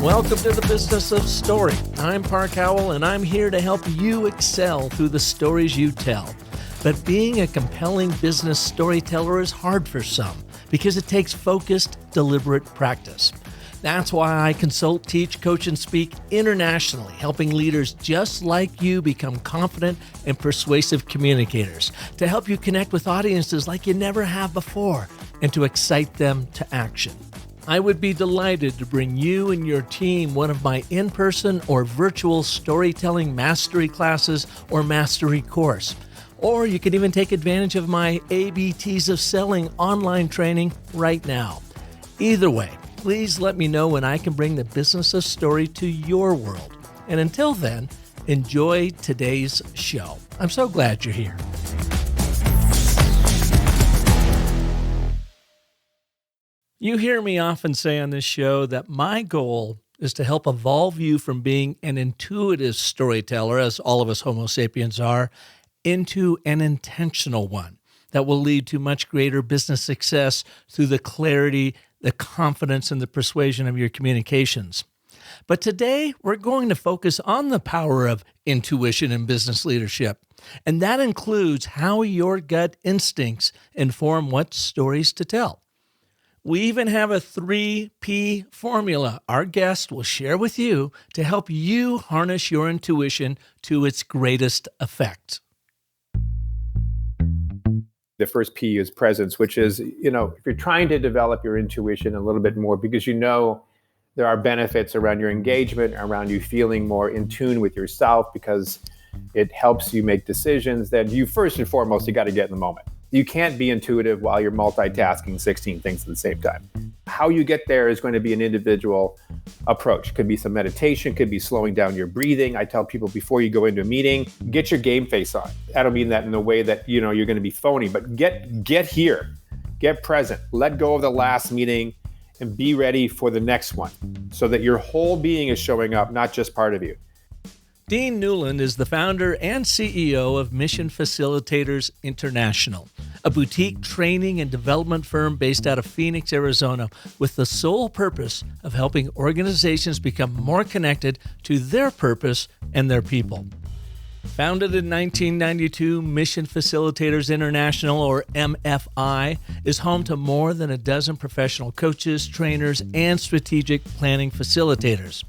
Welcome to the Business of Story. I'm Park Howell, and I'm here to help you excel through the stories you tell. But being a compelling business storyteller is hard for some because it takes focused, deliberate practice. That's why I consult, teach, coach, and speak internationally, helping leaders just like you become confident and persuasive communicators, to help you connect with audiences like you never have before, and to excite them to action. I would be delighted to bring you and your team one of my in-person or virtual storytelling mastery classes or mastery course. Or you can even take advantage of my ABTs of Selling online training right now. Either way, please let me know when I can bring the business of story to your world. And until then, enjoy today's show. I'm so glad you're here. You hear me often say on this show that my goal is to help evolve you from being an intuitive storyteller, as all of us Homo sapiens are, into an intentional one that will lead to much greater business success through the clarity, the confidence, and the persuasion of your communications. But today, we're going to focus on the power of intuition in business leadership, and that includes how your gut instincts inform what stories to tell. We even have a 3P formula our guest will share with you to help you harness your intuition to its greatest effect. The first P is presence, which is, if you're trying to develop your intuition a little bit more because there are benefits around your engagement, around you feeling more in tune with yourself because it helps you make decisions, then you first and foremost, you got to get in the moment. You can't be intuitive while you're multitasking 16 things at the same time. How you get there is going to be an individual approach. Could be some meditation, could be slowing down your breathing. I tell people before you go into a meeting, get your game face on. I don't mean that in the way that you're going to be phony, but get here, get present, let go of the last meeting and be ready for the next one so that your whole being is showing up, not just part of you. Dean Newlund is the founder and CEO of Mission Facilitators International, a boutique training and development firm based out of Phoenix, Arizona, with the sole purpose of helping organizations become more connected to their purpose and their people. Founded in 1992, Mission Facilitators International, or MFI, is home to more than a dozen professional coaches, trainers, and strategic planning facilitators.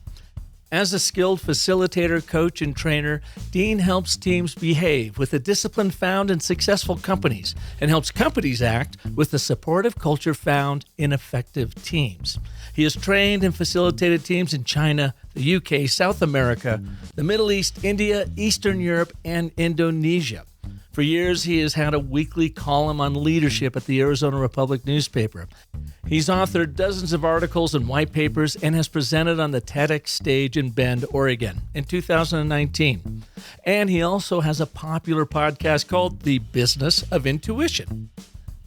As a skilled facilitator, coach, and trainer, Dean helps teams behave with the discipline found in successful companies and helps companies act with the supportive culture found in effective teams. He has trained and facilitated teams in China, the UK, South America, the Middle East, India, Eastern Europe, and Indonesia. For years, he has had a weekly column on leadership at the Arizona Republic newspaper. He's authored dozens of articles and white papers and has presented on the TEDx stage in Bend, Oregon in 2019. And he also has a popular podcast called The Business of Intuition.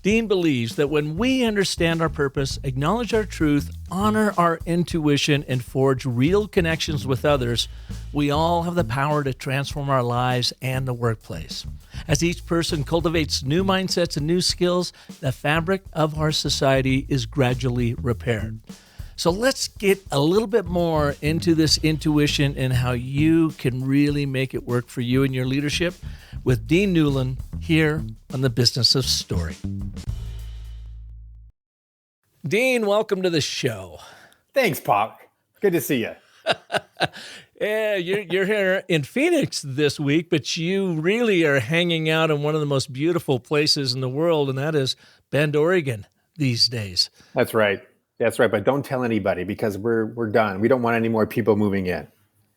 Dean believes that when we understand our purpose, acknowledge our truth, honor our intuition, and forge real connections with others, we all have the power to transform our lives and the workplace. As each person cultivates new mindsets and new skills, the fabric of our society is gradually repaired. So let's get a little bit more into this intuition and how you can really make it work for you and your leadership with Dean Newlund here on the Business of Story. Dean, welcome to the show. Thanks, Pop. Good to see you. Yeah, you're here in Phoenix this week, but you really are hanging out in one of the most beautiful places in the world, and that is Bend, Oregon these days. That's right. But don't tell anybody because we're done. We don't want any more people moving in.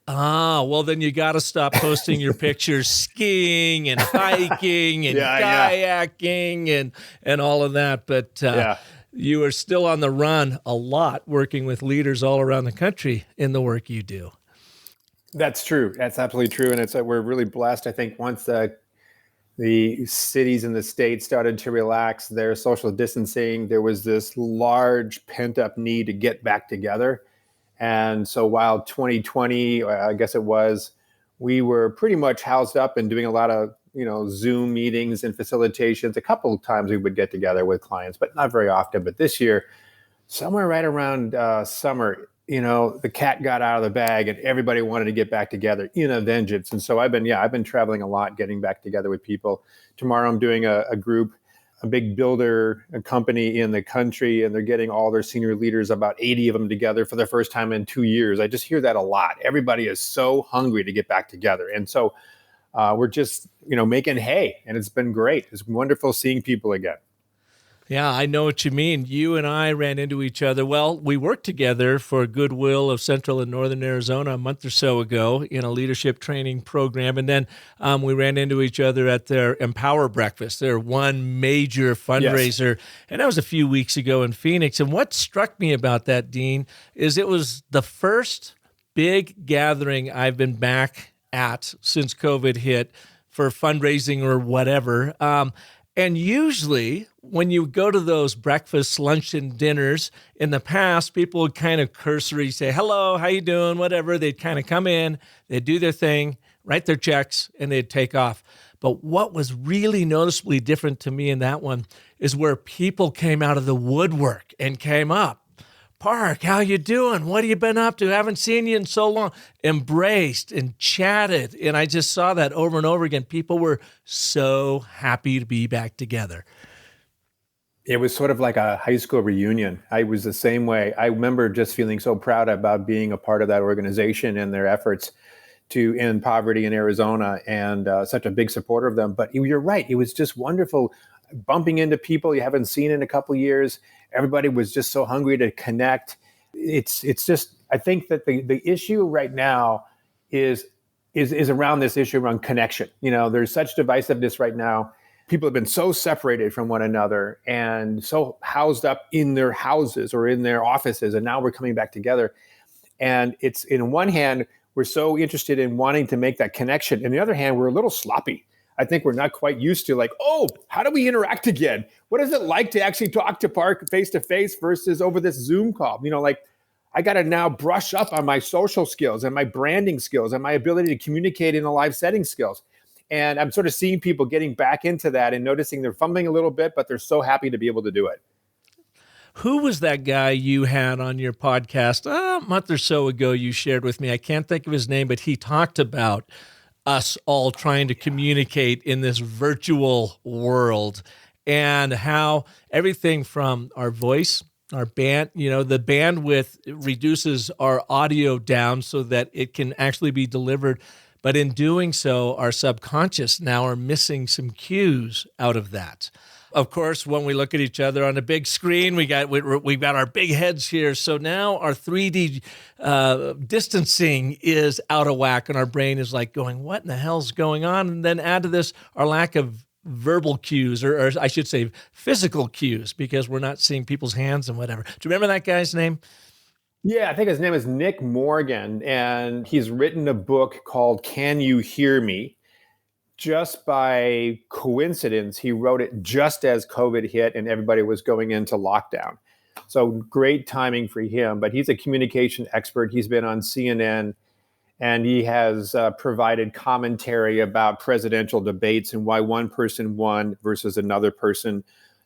Well, then you got to stop posting your pictures skiing and hiking and kayaking and all of that. But you are still on the run a lot, working with leaders all around the country in the work you do. That's true. That's absolutely true. And we're really blessed. I think once the cities and the states started to relax their social distancing, there was this large pent-up need to get back together. And so while 2020, I guess it was, we were pretty much housed up and doing a lot of Zoom meetings and facilitations. A couple of times we would get together with clients, but not very often. But this year, somewhere right around summer, the cat got out of the bag and everybody wanted to get back together in a vengeance. And so I've been traveling a lot, getting back together with people. Tomorrow I'm doing a group, a big builder, a company in the country, and they're getting all their senior leaders, about 80 of them, together for the first time in 2 years. I just hear that a lot. Everybody is so hungry to get back together. And so we're just, making hay, and it's been great. It's wonderful seeing people again. Yeah, I know what you mean. You and I ran into each other. Well, we worked together for Goodwill of Central and Northern Arizona a month or so ago in a leadership training program. And then we ran into each other at their Empower Breakfast, their one major fundraiser. Yes. And that was a few weeks ago in Phoenix. And what struck me about that, Dean, is it was the first big gathering I've been back at since COVID hit for fundraising or whatever. And usually when you go to those breakfasts, lunch, and dinners, in the past, people would kind of cursory say, hello, how you doing, whatever. They'd kind of come in, they'd do their thing, write their checks, and they'd take off. But what was really noticeably different to me in that one is where people came out of the woodwork and came up. Park, how you doing? What have you been up to? Haven't seen you in so long. Embraced and chatted. And I just saw that over and over again. People were so happy to be back together. It was sort of like a high school reunion. I was the same way. I remember just feeling so proud about being a part of that organization and their efforts to end poverty in Arizona, and such a big supporter of them. But you're right. It was just wonderful bumping into people you haven't seen in a couple of years. Everybody was just so hungry to connect. It's just, I think that the issue right now is around this issue around connection. There's such divisiveness right now. People have been so separated from one another and so housed up in their houses or in their offices. And now we're coming back together. And it's, in one hand, we're so interested in wanting to make that connection. And the other hand, we're a little sloppy. I think we're not quite used to how do we interact again? What is it like to actually talk to Park face to face versus over this Zoom call? I got to now brush up on my social skills and my branding skills and my ability to communicate in a live setting skills. And I'm sort of seeing people getting back into that and noticing they're fumbling a little bit, but they're so happy to be able to do it. Who was that guy you had on your podcast a month or so ago you shared with me? I can't think of his name, but he talked about us all trying to communicate in this virtual world and how everything from our voice, our band, the bandwidth reduces our audio down so that it can actually be delivered. But in doing so, our subconscious now are missing some cues out of that. Of course, when we look at each other on a big screen, we've got our big heads here. So now our 3D distancing is out of whack, and our brain is like going, what in the hell's going on? And then add to this our lack of verbal cues, or I should say physical cues, because we're not seeing people's hands and whatever. Do you remember that guy's name? Yeah, I think his name is Nick Morgan, and he's written a book called Can You Hear Me? Just by coincidence, he wrote it just as COVID hit and everybody was going into lockdown. So great timing for him, but he's a communication expert. He's been on CNN, and he has provided commentary about presidential debates and why one person won versus another person,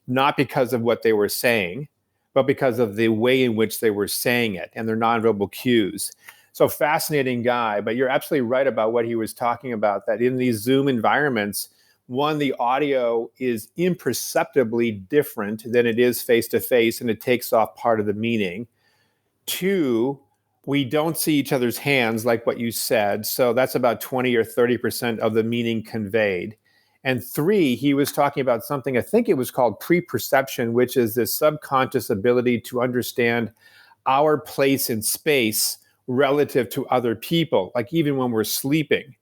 not because of what they were saying, but because of the way in which they were saying it and their nonverbal cues. So fascinating guy, but you're absolutely right about what he was talking about, that in these Zoom environments, one, the audio is imperceptibly different than it is face-to-face, and it takes off part of the meaning. Two, we don't see each other's hands like what you said, so that's about 20 or 30% of the meaning conveyed. And three, he was talking about something, I think it was called pre-perception, which is this subconscious ability to understand our place in space relative to other people, like even when we're sleeping.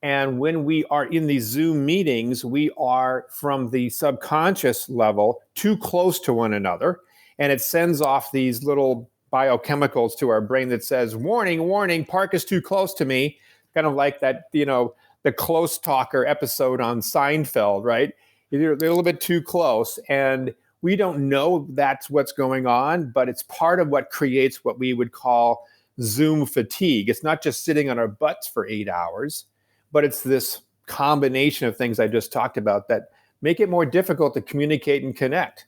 And when we are in these Zoom meetings, we are, from the subconscious level, too close to one another. And it sends off these little biochemicals to our brain that says, warning, warning, Park is too close to me. Kind of like that, the close talker episode on Seinfeld, right? You're a little bit too close. And we don't know that's what's going on, but it's part of what creates what we would call Zoom fatigue. It's not just sitting on our butts for 8 hours, but it's this combination of things I just talked about that make it more difficult to communicate and connect.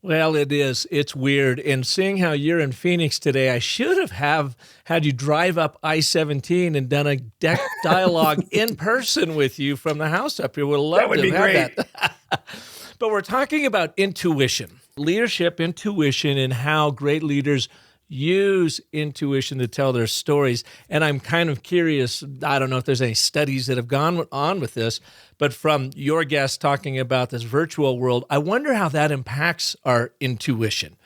Well, it is. It's weird. And seeing how you're in Phoenix today, I should have had you drive up I-17 and done a dialogue in person with you from the house up here. Would have That loved would to be have great. had that. But we're talking about intuition, leadership intuition, and how great leaders use intuition to tell their stories. And I'm kind of curious, I don't know if there's any studies that have gone on with this, but from your guest talking about this virtual world, I wonder how that impacts our intuition.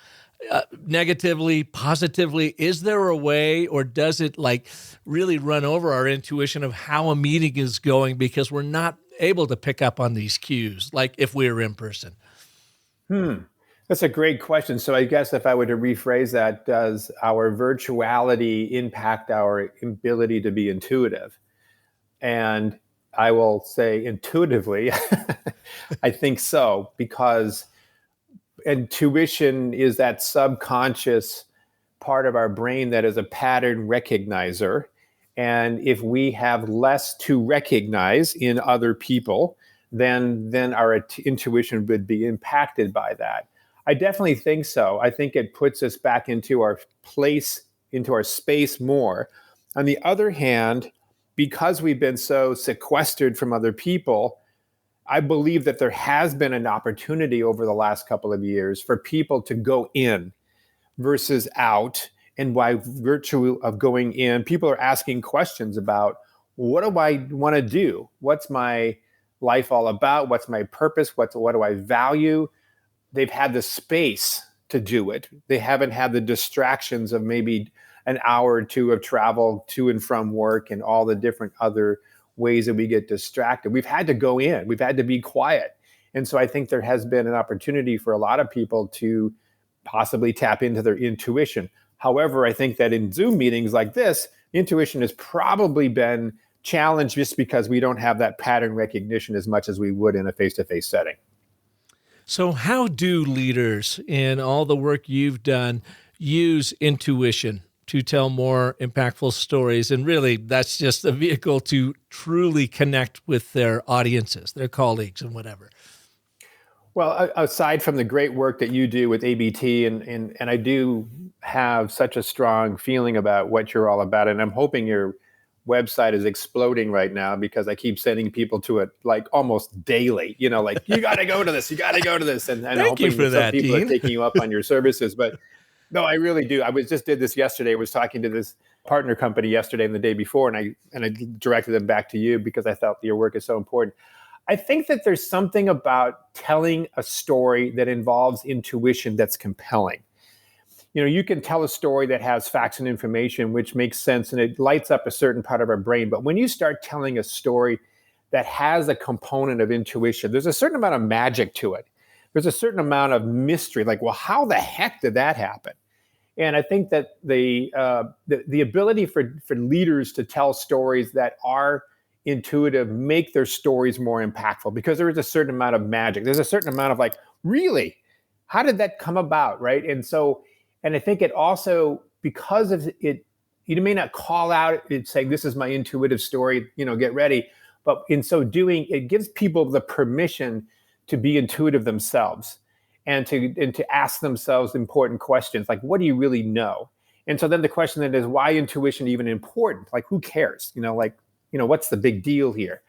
Negatively, positively, is there a way, or does it like really run over our intuition of how a meeting is going because we're not able to pick up on these cues like if we were in person? That's a great question. So I guess if I were to rephrase that, does our virtuality impact our ability to be intuitive? And I will say intuitively, I think so, because intuition is that subconscious part of our brain that is a pattern recognizer. And if we have less to recognize in other people, then our intuition would be impacted by that. I definitely think so. I think it puts us back into our place, into our space more. On the other hand, because we've been so sequestered from other people, I believe that there has been an opportunity over the last couple of years for people to go in versus out. And by virtue of going in, people are asking questions about, what do I want to do? What's my life all about? What's my purpose? What do I value? They've had the space to do it. They haven't had the distractions of maybe an hour or two of travel to and from work and all the different other ways that we get distracted. We've had to go in. We've had to be quiet. And so I think there has been an opportunity for a lot of people to possibly tap into their intuition. However, I think that in Zoom meetings like this, intuition has probably been challenged just because we don't have that pattern recognition as much as we would in a face-to-face setting. So how do leaders in all the work you've done use intuition to tell more impactful stories? And really, that's just a vehicle to truly connect with their audiences, their colleagues, and whatever. Well, aside from the great work that you do with ABT, and I do have such a strong feeling about what you're all about, and I'm hoping your website is exploding right now because I keep sending people to it like almost daily, like, you got to go to this, you got to go to this. And Thank you for that, people Dean. are taking you up on your services. But no, I really do. I did this yesterday. I was talking to this partner company yesterday and the day before, and I directed them back to you because I thought your work is so important. I think that there's something about telling a story that involves intuition that's compelling. You can tell a story that has facts and information, which makes sense, and it lights up a certain part of our brain. But when you start telling a story that has a component of intuition, there's a certain amount of magic to it. There's a certain amount of mystery, like, well, how the heck did that happen? And I think that the ability for leaders to tell stories that are intuitive make their stories more impactful, because there is a certain amount of magic. There's a certain amount of like, really, how did that come about, right? And I think it also, because of it, you may not call out it saying, this is my intuitive story, get ready. But in so doing, it gives people the permission to be intuitive themselves and to ask themselves important questions, like, what do you really know? And so then the question then is, why intuition even important? Like, who cares? What's the big deal here?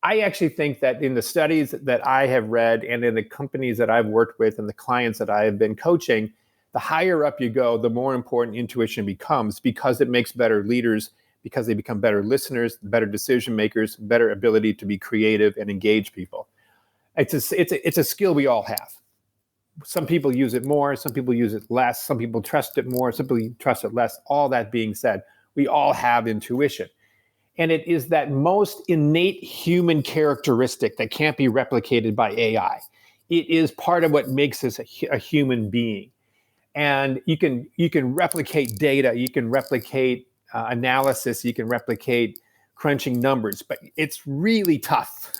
I actually think that in the studies that I have read and in the companies that I've worked with and the clients that I have been coaching, the higher up you go, the more important intuition becomes, because it makes better leaders, because they become better listeners, better decision makers, better ability to be creative and engage people. It's a skill we all have. Some people use it more, some people use it less, some people trust it more, some people trust it less. All that being said, we all have intuition. And it is that most innate human characteristic that can't be replicated by AI. It is part of what makes us a human being. And you can replicate data, you can replicate analysis, you can replicate crunching numbers, but it's really tough.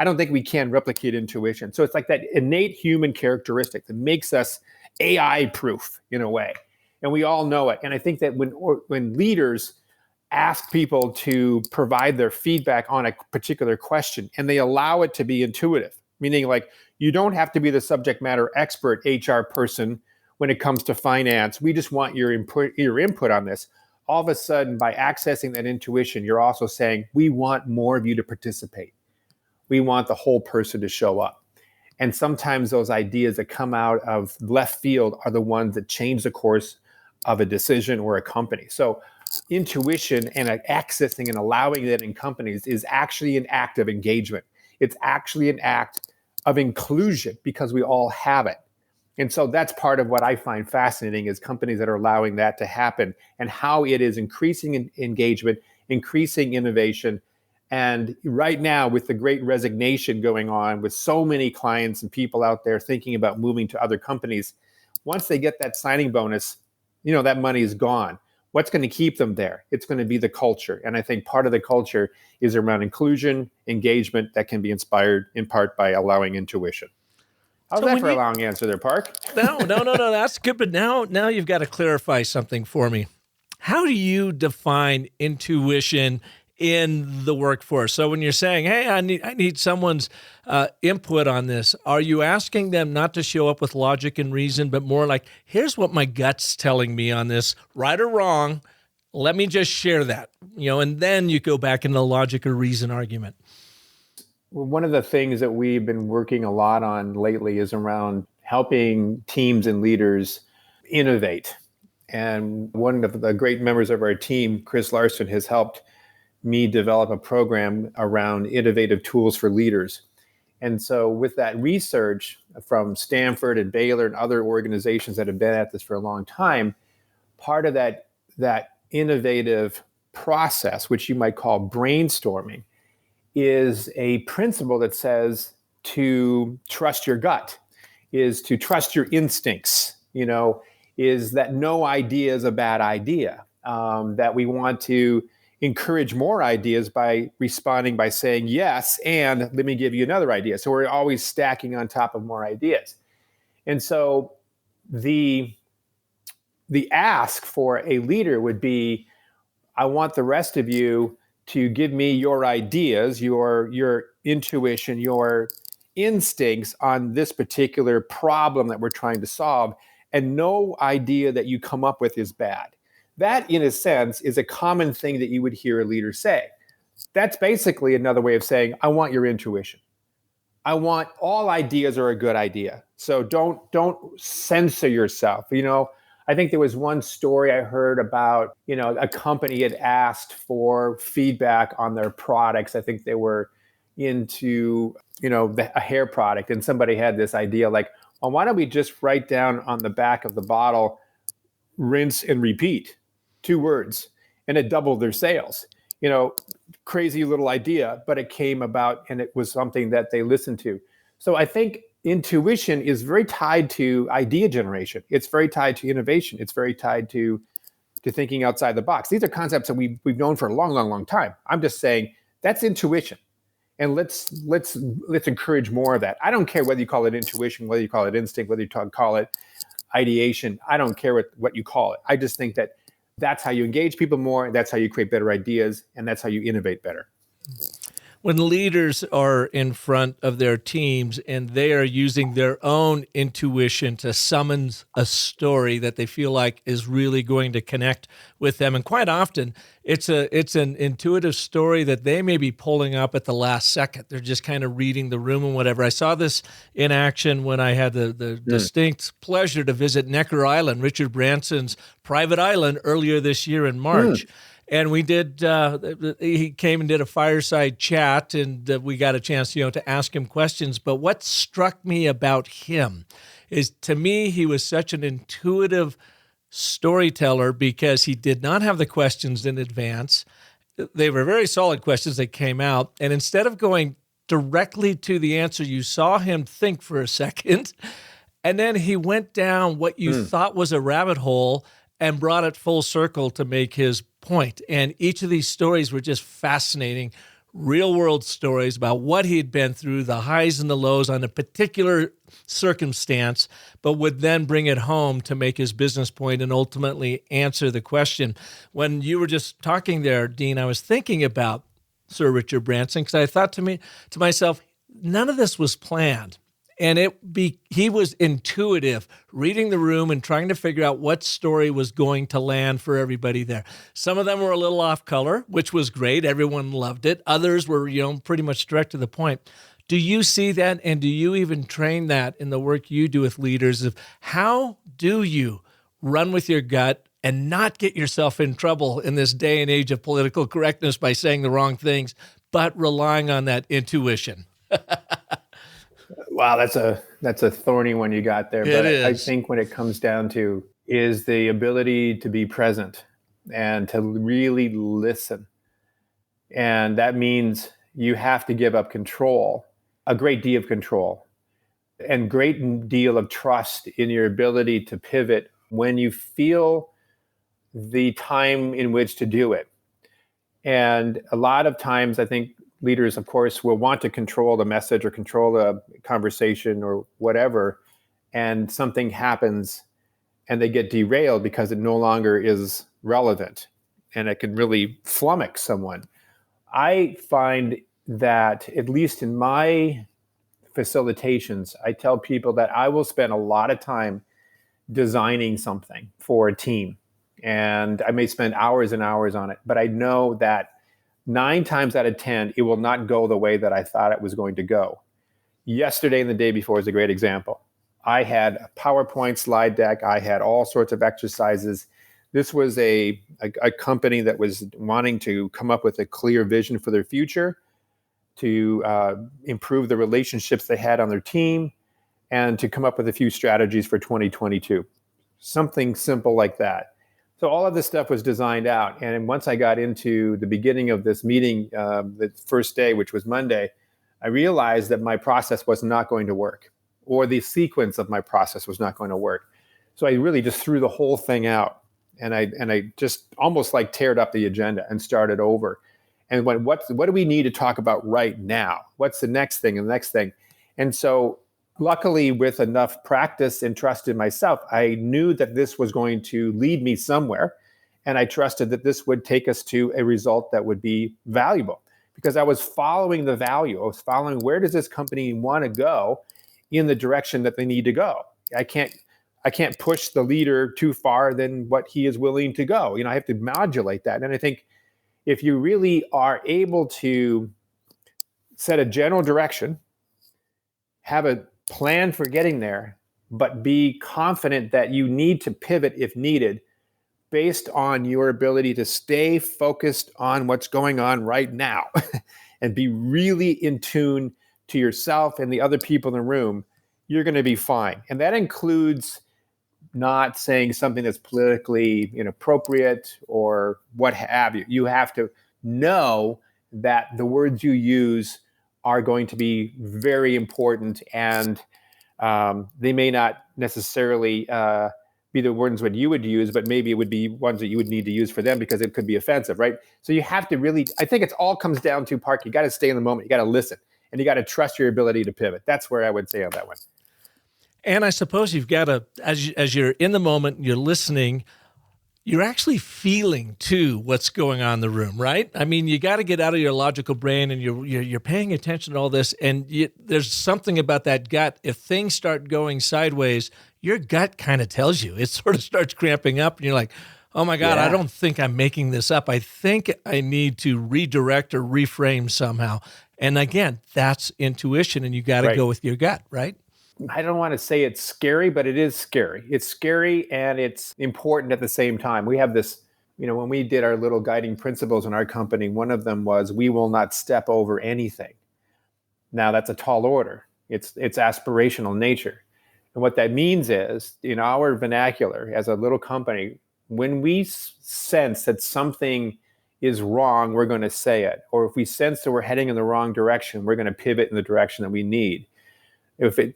I don't think we can replicate intuition. So it's like that innate human characteristic that makes us AI proof in a way. And we all know it. And I think that when leaders ask people to provide their feedback on a particular question and they allow it to be intuitive, meaning like, You don't have to be the subject matter expert HR person when it comes to finance. We just want your input on this. All of a sudden, by accessing that intuition, you're also saying, we want more of you to participate. We want the whole person to show up. And sometimes those ideas that come out of left field are the ones that change the course of a decision or a company. So intuition and accessing and allowing that in companies is actually an act of engagement. It's actually an act of inclusion because we all have it. And so that's part of what I find fascinating is companies that are allowing that to happen and how it is increasing engagement, increasing innovation. And right now, with the great resignation going on, with so many clients and people out there thinking about moving to other companies, once they get that signing bonus, that money is gone. What's going to keep them there? It's going to be the culture. And I think part of the culture is around inclusion, engagement that can be inspired in part by allowing intuition. How's that for a long answer there, Park? No, that's good. But now you've got to clarify something for me. How do you define intuition in the workforce? So when you're saying, hey, I need someone's input on this, are you asking them not to show up with logic and reason, but more like, here's what my gut's telling me on this, right or wrong, let me just share that, and then you go back into the logic or reason argument. Well, one of the things that we've been working a lot on lately is around helping teams and leaders innovate. And one of the great members of our team, Chris Larson, has helped me develop a program around innovative tools for leaders. And so with that research from Stanford and Baylor and other organizations that have been at this for a long time, part of that innovative process, which you might call brainstorming, is a principle that says to trust your gut, is to trust your instincts, is that no idea is a bad idea, that we want to encourage more ideas by responding by saying yes, and let me give you another idea. So we're always stacking on top of more ideas. And so the ask for a leader would be, I want the rest of you to give me your ideas, your intuition, your instincts on this particular problem that we're trying to solve, and no idea that you come up with is bad. That, in a sense, is a common thing that you would hear a leader say. That's basically another way of saying, I want your intuition. I want all ideas are a good idea. So don't censor yourself. I think there was one story I heard about, a company had asked for feedback on their products. I think they were into, a hair product. And somebody had this idea like, well, why don't we just write down on the back of the bottle, rinse and repeat, 2 words, and it doubled their sales. Crazy little idea, but it came about and it was something that they listened to. So I think intuition is very tied to idea generation. It's very tied to innovation. It's very tied to thinking outside the box. These are concepts that we've known for a long, long, long time. I'm just saying that's intuition. And let's encourage more of that. I don't care whether you call it intuition, whether you call it instinct, whether you call it ideation. I don't care what you call it. I just think that that's how you engage people more. That's how you create better ideas. And that's how you innovate better. When leaders are in front of their teams and they are using their own intuition to summon a story that they feel like is really going to connect with them, and quite often it's an intuitive story that they may be pulling up at the last second. They're just kind of reading the room and whatever. I saw this in action when I had the distinct pleasure to visit Necker Island, Richard Branson's private island, earlier this year in March. And we did, he came and did a fireside chat, and we got a chance, to ask him questions. But what struck me about him is, to me, he was such an intuitive storyteller because he did not have the questions in advance. They were very solid questions that came out. And instead of going directly to the answer, you saw him think for a second. And then he went down what you thought was a rabbit hole and brought it full circle to make his point. And each of these stories were just fascinating, real world stories about what he had been through, the highs and the lows on a particular circumstance, but would then bring it home to make his business point and ultimately answer the question. When you were just talking there, Dean, I was thinking about Sir Richard Branson because I thought to myself, none of this was planned. And he was intuitive, reading the room and trying to figure out what story was going to land for everybody there. Some of them were a little off color, which was great. Everyone loved it. Others were, pretty much direct to the point. Do you see that? And do you even train that in the work you do with leaders of how do you run with your gut and not get yourself in trouble in this day and age of political correctness by saying the wrong things, but relying on that intuition? Wow, that's a thorny one you got there. But I think when it comes down to is the ability to be present and to really listen. And that means you have to give up control, a great deal of control, and great deal of trust in your ability to pivot when you feel the time in which to do it. And a lot of times, I think leaders, of course, will want to control the message or control the conversation or whatever, and something happens and they get derailed because it no longer is relevant, and it can really flummox someone. I find that, at least in my facilitations, I tell people that I will spend a lot of time designing something for a team, and I may spend hours and hours on it, but I know that 9 times out of 10, it will not go the way that I thought it was going to go. Yesterday and the day before is a great example. I had a PowerPoint slide deck. I had all sorts of exercises. This was a company that was wanting to come up with a clear vision for their future, to improve the relationships they had on their team, and to come up with a few strategies for 2022. Something simple like that. So all of this stuff was designed out. And once I got into the beginning of this meeting, the first day, which was Monday, I realized that my process was not going to work, or the sequence of my process was not going to work. So I really just threw the whole thing out. And I just almost like teared up the agenda and started over. And went, what do we need to talk about right now? What's the next thing and the next thing? And so luckily, with enough practice and trust in myself, I knew that this was going to lead me somewhere. And I trusted that this would take us to a result that would be valuable, because I was following the value. I was following, where does this company want to go in the direction that they need to go? I can't push the leader too far than what he is willing to go. I have to modulate that. And I think if you really are able to set a general direction, have a plan for getting there, but be confident that you need to pivot if needed, based on your ability to stay focused on what's going on right now and be really in tune to yourself and the other people in the room, you're going to be fine. And that includes not saying something that's politically inappropriate or what have you. You have to know that the words you use are going to be very important, and they may not necessarily be the words that you would use, but maybe it would be ones that you would need to use for them because it could be offensive, right? So you have to really, I think it all comes down to, Park, you got to stay in the moment, you got to listen, and you got to trust your ability to pivot. That's where I would say on that one. And I suppose you've got to, as you're in the moment, you're listening, you're actually feeling too what's going on in the room, right? I mean, you got to get out of your logical brain, and you're paying attention to all this. And there's something about that gut. If things start going sideways, your gut kind of tells you. It sort of starts cramping up, and you're like, oh my God, I don't think I'm making this up. I think I need to redirect or reframe somehow. And again, that's intuition, and you got to go with your gut, right? I don't want to say it's scary, but it is scary. It's scary, and it's important at the same time. We have this, when we did our little guiding principles in our company, one of them was, we will not step over anything. Now, that's a tall order. It's aspirational nature. And what that means is, in our vernacular as a little company, when we sense that something is wrong, we're going to say it. Or if we sense that we're heading in the wrong direction, we're going to pivot in the direction that we need. If there's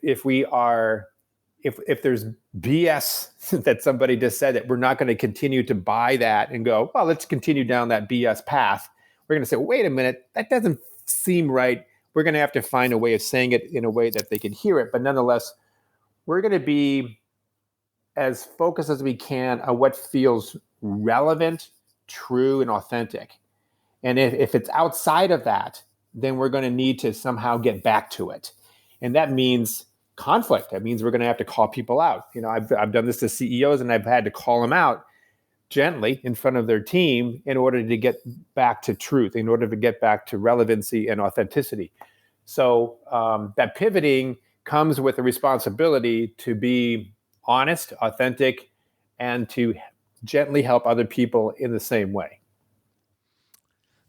BS that somebody just said, that we're not going to continue to buy that and go, well, let's continue down that BS path. We're going to say, wait a minute, that doesn't seem right. We're going to have to find a way of saying it in a way that they can hear it. But nonetheless, we're going to be as focused as we can on what feels relevant, true, and authentic. And if it's outside of that, then we're going to need to somehow get back to it. And that means conflict. That means we're going to have to call people out. I've done this to CEOs, and I've had to call them out gently in front of their team in order to get back to truth, in order to get back to relevancy and authenticity. So that pivoting comes with a responsibility to be honest, authentic, and to gently help other people in the same way.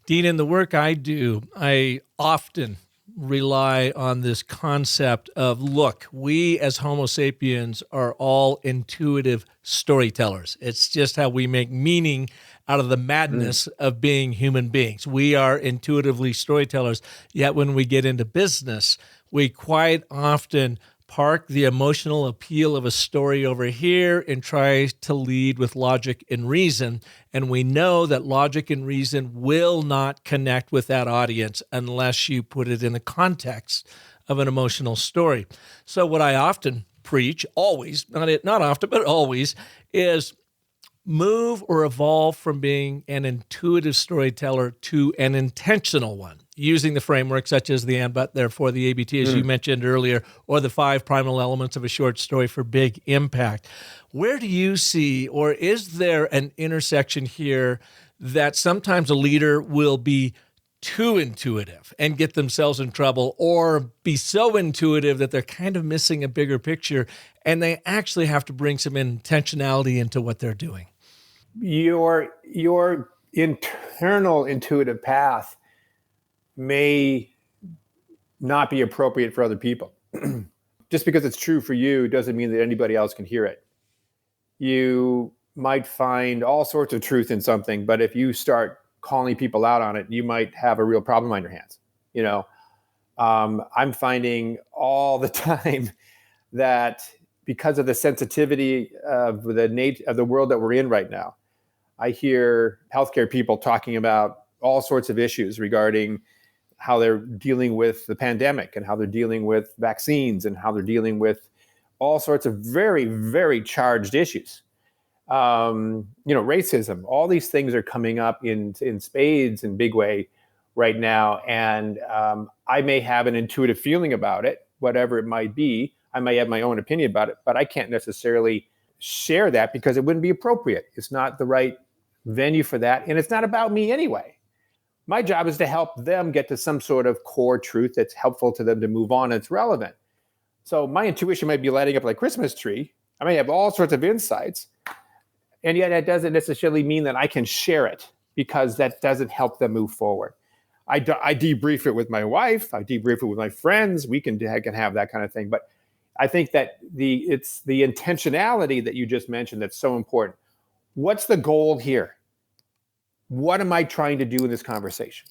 Dean, in the work I do, I often rely on this concept of, look, we as Homo sapiens are all intuitive storytellers. It's just how we make meaning out of the madness of being human beings. We are intuitively storytellers, yet when we get into business, we quite often park the emotional appeal of a story over here and try to lead with logic and reason. And we know that logic and reason will not connect with that audience unless you put it in the context of an emotional story. So what I often preach, always, not often, but always, is move or evolve from being an intuitive storyteller to an intentional one, using the framework such as the and, but, therefore, the ABT, as you mentioned earlier, or the 5 primal elements of a short story for big impact. Where do you see, or is there an intersection here that sometimes a leader will be too intuitive and get themselves in trouble, or be so intuitive that they're kind of missing a bigger picture and they actually have to bring some intentionality into what they're doing? Your internal intuitive path may not be appropriate for other people. Just because it's true for you doesn't mean that anybody else can hear it. You might find all sorts of truth in something, but if you start calling people out on it, you might have a real problem on your hands. I'm finding all the time that because of the sensitivity of the world that we're in right now, I hear healthcare people talking about all sorts of issues regarding how they're dealing with the pandemic and how they're dealing with vaccines and how they're dealing with all sorts of very, very charged issues. Racism, all these things are coming up in spades in big way right now. And I may have an intuitive feeling about it, whatever it might be. I may have my own opinion about it, but I can't necessarily share that because it wouldn't be appropriate. It's not the right venue for that. And it's not about me anyway. My job is to help them get to some sort of core truth that's helpful to them to move on. It's relevant. So my intuition might be lighting up like a Christmas tree. I may have all sorts of insights. And yet that doesn't necessarily mean that I can share it because that doesn't help them move forward. I debrief it with my wife. I debrief it with my friends. We can have that kind of thing. But I think that it's the intentionality that you just mentioned that's so important. What's the goal here? What am I trying to do in this conversation?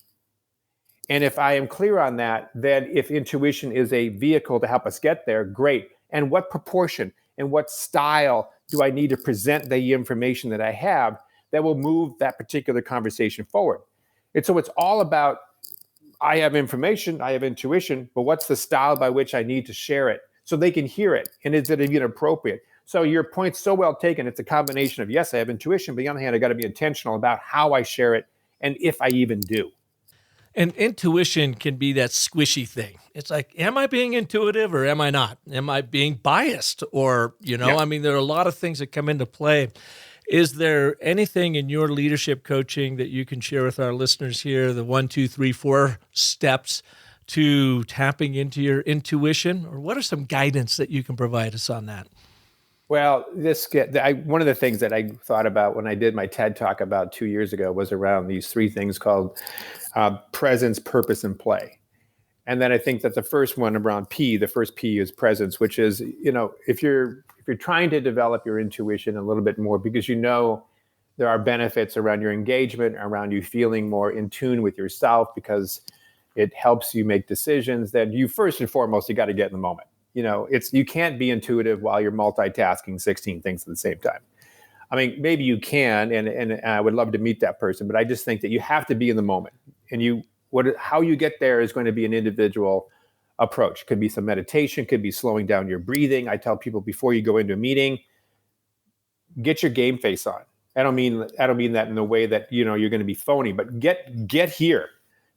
And if I am clear on that, then if intuition is a vehicle to help us get there, great. And what proportion and what style do I need to present the information that I have that will move that particular conversation forward? And so it's all about, I have information, I have intuition, but what's the style by which I need to share it so they can hear it? And is it even appropriate? So your point's so well taken. It's a combination of, yes, I have intuition, but on the other hand, I got to be intentional about how I share it and if I even do. And intuition can be that squishy thing. It's like, am I being intuitive or am I not? Am I being biased? Or, there are a lot of things that come into play. Is there anything in your leadership coaching that you can share with our listeners here, the 1, 2, 3, 4 steps to tapping into your intuition? Or what are some guidance that you can provide us on that? Well, one of the things that I thought about when I did my TED Talk about 2 years ago was around these 3 things called presence, purpose, and play. And then I think that the first one around P, the first P is presence, which is, if you're trying to develop your intuition a little bit more because there are benefits around your engagement, around you feeling more in tune with yourself because it helps you make decisions, then you first and foremost, you got to get in the moment. You can't be intuitive while you're multitasking 16 things at the same time. I mean, maybe you can, and I would love to meet that person, but I just think that you have to be in the moment. And how you get there is going to be an individual approach. Could be some meditation, could be slowing down your breathing. I tell people before you go into a meeting, get your game face on. I don't mean that in the way that you're going to be phony, but get here,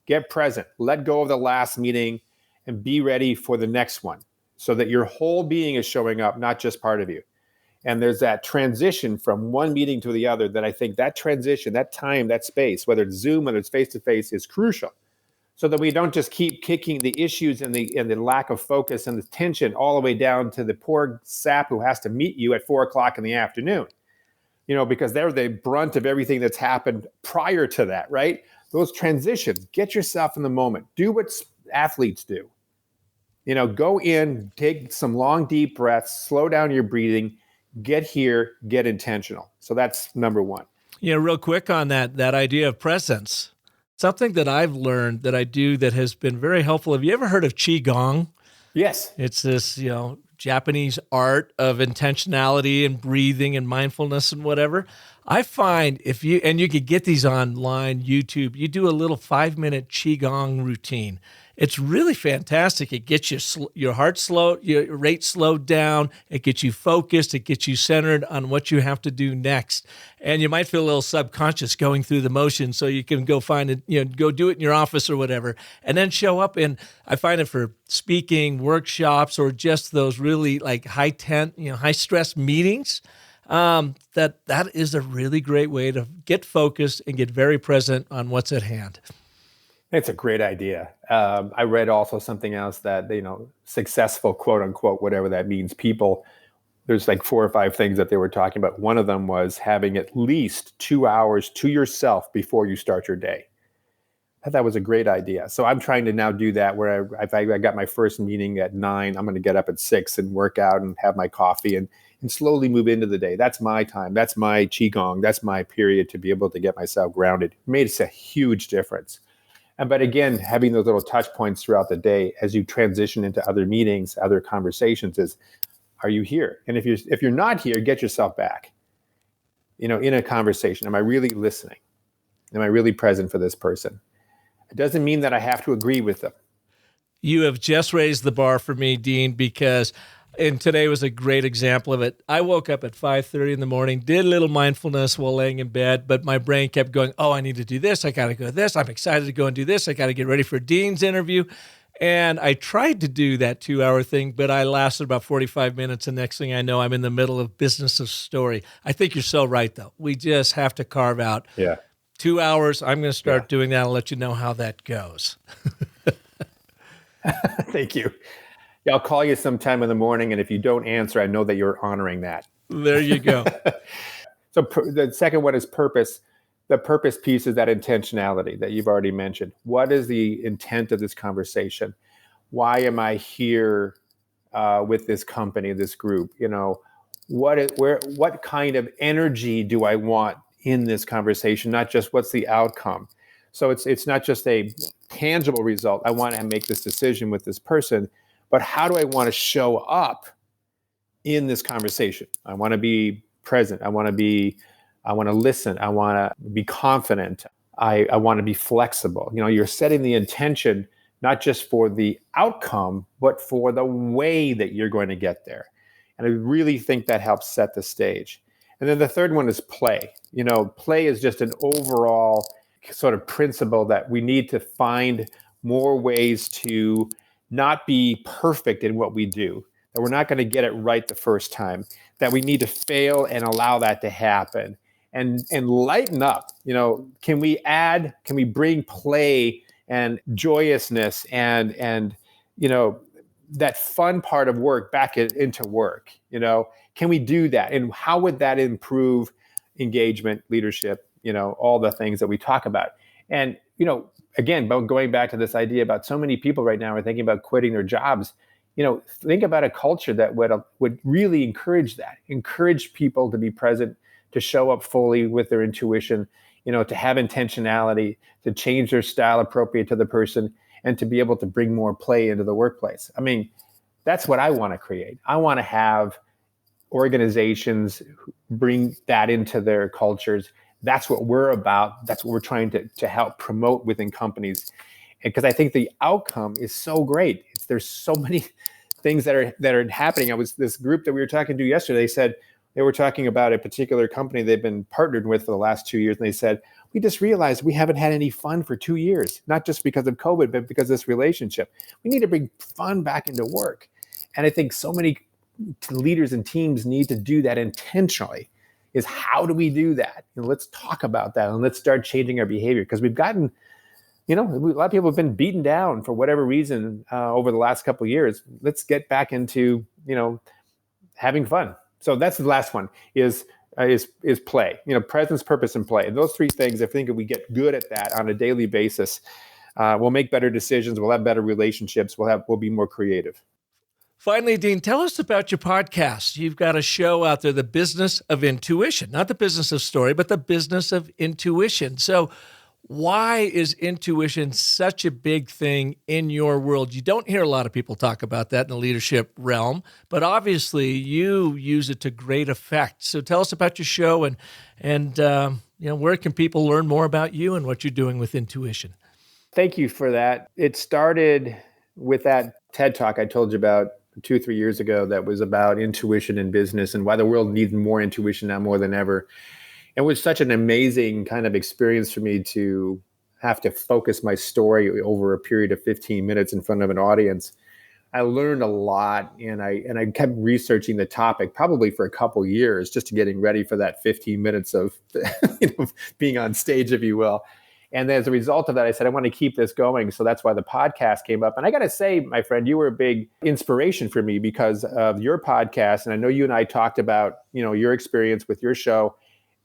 get present, let go of the last meeting, and be ready for the next one. so that your whole being is showing up, not just part of you. And there's that transition from one meeting to the other that I think that transition, that time, that space, whether it's Zoom, whether it's face-to-face, is crucial. So that we don't just keep kicking the issues and the lack of focus and the tension all the way down to the poor sap who has to meet you at 4:00 in the afternoon, because they're the brunt of everything that's happened prior to that, right? Those transitions, get yourself in the moment. Do what athletes do. Go in, take some long, deep breaths, slow down your breathing, get here, get intentional. So that's number one. Real quick on that idea of presence. Something that I've learned that I do that has been very helpful. Have you ever heard of Qigong? Yes. It's this, Japanese art of intentionality and breathing and mindfulness and whatever. I find you could get these online, YouTube, you do a little 5-minute Qigong routine. It's really fantastic. It gets your heart slow, your rate slowed down. It gets you focused. It gets you centered on what you have to do next. And you might feel a little subconscious going through the motion, so you can go find it, go do it in your office or whatever, and then show up. And I find it for speaking, workshops, or just those really like high stress meetings. That is a really great way to get focused and get very present on what's at hand. It's a great idea. I read also something else that, successful, quote unquote, whatever that means, people, there's like 4 or 5 things that they were talking about. One of them was having at least 2 hours to yourself before you start your day. I thought that was a great idea. So I'm trying to now do that where if I got my first meeting at 9, I'm going to get up at 6 and work out and have my coffee and slowly move into the day. That's my time. That's my Qigong. That's my period to be able to get myself grounded. It made a huge difference. But again, having those little touch points throughout the day as you transition into other meetings, other conversations is, are you here? And if you're not here, get yourself back, in a conversation. Am I really listening? Am I really present for this person? It doesn't mean that I have to agree with them. You have just raised the bar for me, Dean, and today was a great example of it. I woke up at 5:30 in the morning, did a little mindfulness while laying in bed, but my brain kept going, oh, I need to do this. I got to go to this. I'm excited to go and do this. I got to get ready for Dean's interview. And I tried to do that 2-hour thing, but I lasted about 45 minutes. And next thing I know, I'm in the middle of business of story. I think you're so right, though. We just have to carve out 2 hours. I'm going to start doing that. I'll let you know how that goes. Thank you. Yeah, I'll call you sometime in the morning, and if you don't answer, I know that you're honoring that. There you go. So the second one is purpose. The purpose piece is that intentionality that you've already mentioned. What is the intent of this conversation? Why am I here with this company, this group? What kind of energy do I want in this conversation? Not just what's the outcome. So it's not just a tangible result. I want to make this decision with this person. But how do I want to show up in this conversation? I want to be present. I want to listen. I want to be confident. I want to be flexible. You're setting the intention, not just for the outcome, but for the way that you're going to get there. And I really think that helps set the stage. And then the third one is play. Play is just an overall sort of principle that we need to find more ways to not be perfect in what we do, that we're not going to get it right the first time, that we need to fail and allow that to happen and lighten up. Can we bring play and joyousness and that fun part of work back into work? Can we do that? And how would that improve engagement, leadership, all the things that we talk about? And, again, going back to this idea about so many people right now are thinking about quitting their jobs. Think about a culture that would really encourage that, encourage people to be present, to show up fully with their intuition, to have intentionality, to change their style appropriate to the person, and to be able to bring more play into the workplace. I mean, that's what I want to create. I want to have organizations bring that into their cultures. That's what we're about. That's what we're trying to help promote within companies. Because I think the outcome is so great. There's so many things that are happening. This group that we were talking to yesterday said they were talking about a particular company they've been partnered with for the last 2 years. And they said, we just realized we haven't had any fun for 2 years, not just because of COVID, but because of this relationship. We need to bring fun back into work. And I think so many leaders and teams need to do that intentionally. Is how do we do that? Let's talk about that and let's start changing our behavior, because we've gotten, a lot of people have been beaten down for whatever reason over the last couple of years. Let's get back into, having fun. So that's the last one is play, presence, purpose, and play. And those three things, I think if we get good at that on a daily basis, we'll make better decisions. We'll have better relationships. We'll be more creative. Finally, Dean, tell us about your podcast. You've got a show out there, The Business of Intuition, not the business of story, but the business of intuition. So why is intuition such a big thing in your world? You don't hear a lot of people talk about that in the leadership realm, but obviously you use it to great effect. So tell us about your show and where can people learn more about you and what you're doing with intuition? Thank you for that. It started with that TED Talk I told you about 2-3 years ago that was about intuition in business and why the world needs more intuition now more than ever. It was such an amazing kind of experience for me to have to focus my story over a period of 15 minutes in front of an audience. I learned a lot, and I kept researching the topic probably for a couple years just to getting ready for that 15 minutes of being on stage, if you will. And as a result of that, I said, I want to keep this going. So that's why the podcast came up. And I got to say, my friend, you were a big inspiration for me because of your podcast. And I know you and I talked about, your experience with your show.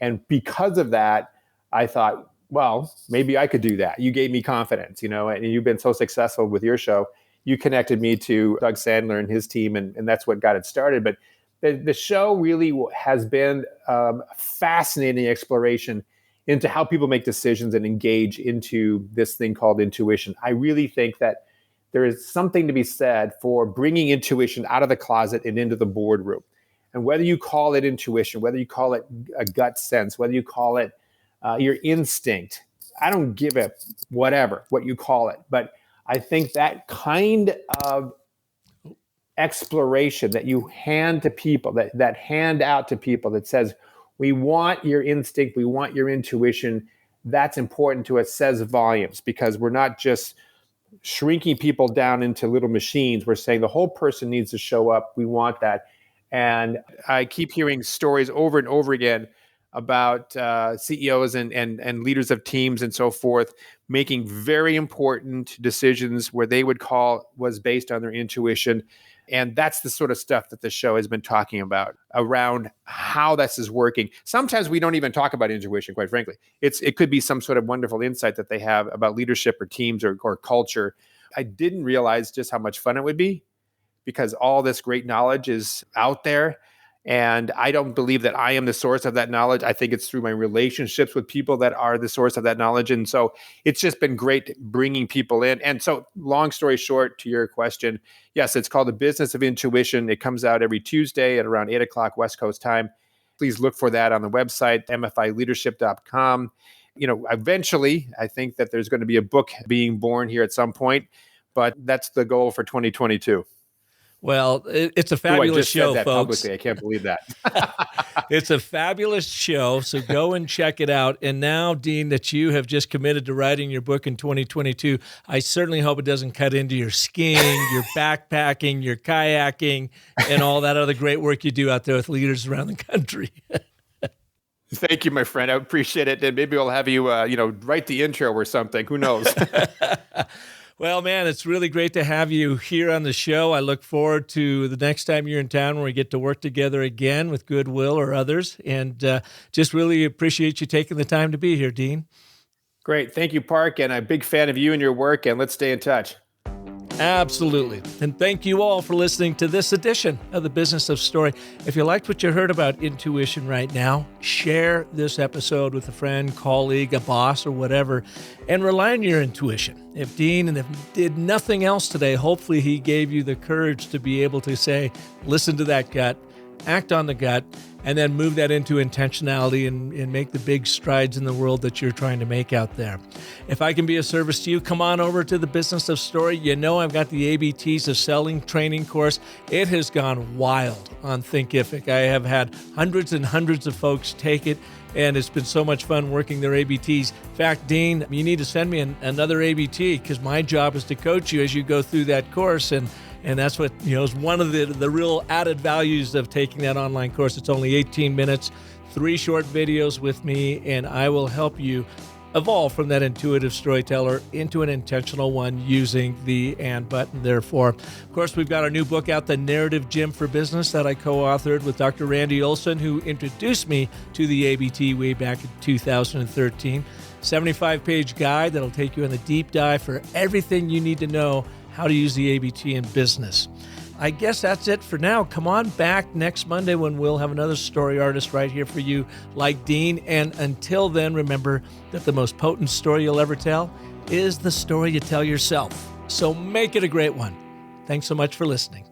And because of that, I thought, well, maybe I could do that. You gave me confidence, and you've been so successful with your show. You connected me to Doug Sandler and his team, and that's what got it started. But the show really has been a fascinating exploration into how people make decisions and engage into this thing called intuition. I really think that there is something to be said for bringing intuition out of the closet and into the boardroom. And whether you call it intuition, whether you call it a gut sense, whether you call it your instinct, I don't give a whatever what you call it. But I think that kind of exploration that you hand to people, that hand out to people that says, we want your instinct, we want your intuition, that's important to us, says volumes, because we're not just shrinking people down into little machines. We're saying the whole person needs to show up. We want that. And I keep hearing stories over and over again about CEOs and leaders of teams and so forth making very important decisions where they would call was based on their intuition. And that's the sort of stuff that the show has been talking about around how this is working. Sometimes we don't even talk about intuition, quite frankly. It could be some sort of wonderful insight that they have about leadership or teams or culture. I didn't realize just how much fun it would be because all this great knowledge is out there. And I don't believe that I am the source of that knowledge. I think it's through my relationships with people that are the source of that knowledge. And so it's just been great bringing people in. And so long story short, to your question, yes, it's called The Business of Intuition. It comes out every Tuesday at around 8 o'clock West Coast time. Please look for that on the website, mfileadership.com. Eventually, I think that there's going to be a book being born here at some point, but that's the goal for 2022. Well, it's a fabulous show, said that folks. Publicly. I can't believe that. It's a fabulous show, so go and check it out. And now, Dean, that you have just committed to writing your book in 2022, I certainly hope it doesn't cut into your skiing, your backpacking, your kayaking, and all that other great work you do out there with leaders around the country. Thank you, my friend. I appreciate it. And maybe I'll have you, write the intro or something. Who knows? Well, man, it's really great to have you here on the show. I look forward to the next time you're in town where we get to work together again with Goodwill or others. And just really appreciate you taking the time to be here, Dean. Great. Thank you, Park. And I'm a big fan of you and your work. And let's stay in touch. Absolutely. And thank you all for listening to this edition of The Business of Story. If you liked what you heard about intuition right now, share this episode with a friend, colleague, a boss, or whatever, and rely on your intuition. If Dean did nothing else today, hopefully he gave you the courage to be able to say, listen to that gut, act on the gut, and then move that into intentionality and make the big strides in the world that you're trying to make out there. If I can be of service to you, come on over to The Business of Story. You know I've got the ABTs of Selling training course. It has gone wild on Thinkific. I have had hundreds and hundreds of folks take it, and it's been so much fun working their ABTs. In fact, Dean, you need to send me another ABT because my job is to coach you as you go through that course. And And that's what, is one of the real added values of taking that online course. It's only 18 minutes, 3 short videos with me, and I will help you evolve from that intuitive storyteller into an intentional one using the and button. Therefore, of course, we've got our new book out, The Narrative Gym for Business, that I co-authored with Dr. Randy Olson, who introduced me to the ABT way back in 2013. 75-page guide that'll take you on a deep dive for everything you need to know how to use the ABT in business. I guess that's it for now. Come on back next Monday when we'll have another story artist right here for you like Dean. And until then, remember that the most potent story you'll ever tell is the story you tell yourself. So make it a great one. Thanks so much for listening.